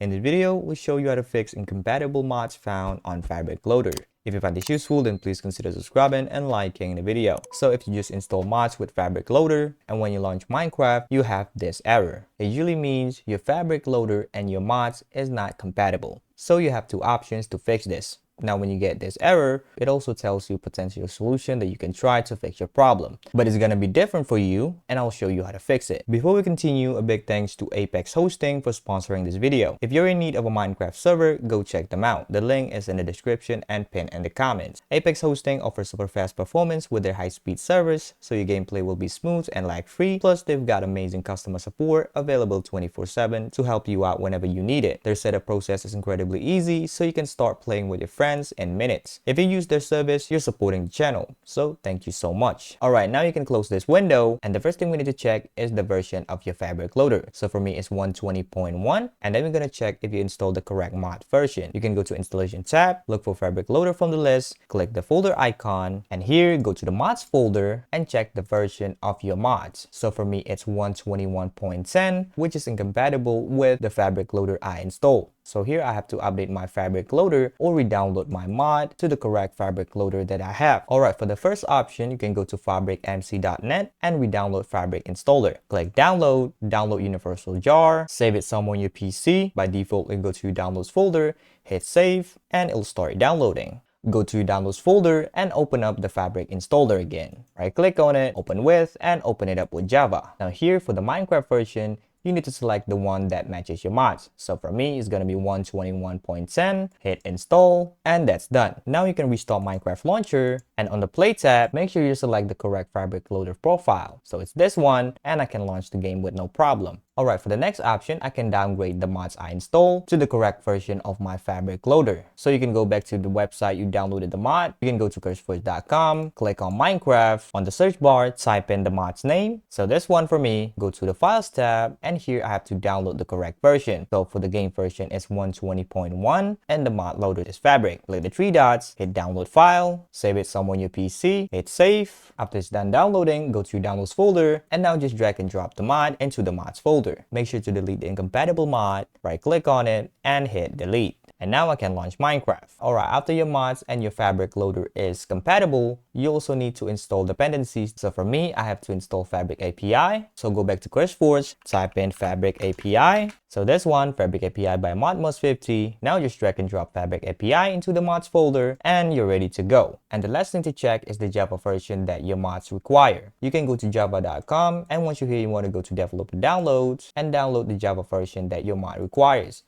In this video, we'll show you how to fix incompatible mods found on Fabric Loader. If you find this useful, then please consider subscribing and liking the video. So if you just install mods with Fabric Loader and when you launch Minecraft, you have this error. It usually means your Fabric Loader and your mods is not compatible. So you have two options to fix this. Now, when you get this error, it also tells you potential solution that you can try to fix your problem. But it's gonna be different for you, and I'll show you how to fix it. Before we continue, a big thanks to Apex Hosting for sponsoring this video. If you're in need of a Minecraft server, go check them out. The link is in the description and pinned in the comments. Apex Hosting offers super fast performance with their high-speed servers, so your gameplay will be smooth and lag-free. Plus, they've got amazing customer support available 24/7 to help you out whenever you need it. Their setup process is incredibly easy, so you can start playing with your friends in minutes. If you use their service, you're supporting the channel, so thank you so much. Alright, now you can close this window, and the first thing we need to check is the version of your Fabric Loader. So for me, it's 120.1, and then we're gonna check if you installed the correct mod version. You can go to Installation tab, look for Fabric Loader from the list, click the folder icon, and here go to the mods folder and check the version of your mods. So for me, it's 121.10, which is incompatible with the Fabric Loader I installed. So here I have to update my Fabric Loader or re-download my mod to the correct Fabric Loader that I have. Alright, for the first option, you can go to fabricmc.net and re-download Fabric Installer. Click download, download Universal Jar, save it somewhere on your PC. By default, it go to your downloads folder, hit save, and it'll start downloading. Go to your downloads folder and open up the Fabric Installer again. Right click on it, open with, and open it up with Java. Now here for the Minecraft version, you need to select the one that matches your mods. So for me, it's gonna be 121.10, hit install, and that's done. Now you can restart Minecraft Launcher, and on the Play tab, make sure you select the correct Fabric Loader profile. So it's this one, and I can launch the game with no problem. Alright, for the next option, I can downgrade the mods I installed to the correct version of my Fabric Loader. So you can go back to the website you downloaded the mod. You can go to curseforge.com, click on Minecraft. On the search bar, type in the mod's name. So this one for me, go to the Files tab, and here I have to download the correct version. So for the game version, it's 120.1, and the mod loader is Fabric. Click the three dots, hit download file, save it somewhere on your PC, hit save. After it's done downloading, go to your downloads folder, and now just drag and drop the mod into the mods folder. Make sure to delete the incompatible mod, right click on it, and hit delete. And now I can launch Minecraft. Alright, after your mods and your Fabric Loader is compatible, you also need to install dependencies. So for me, I have to install Fabric API. So go back to CurseForge, type in Fabric API. So this one, Fabric API by modmos50. Now just drag and drop Fabric API into the mods folder, and you're ready to go. And the last thing to check is the Java version that your mods require. You can go to java.com, and once you're here, you want to go to developer downloads and download the Java version that your mod requires.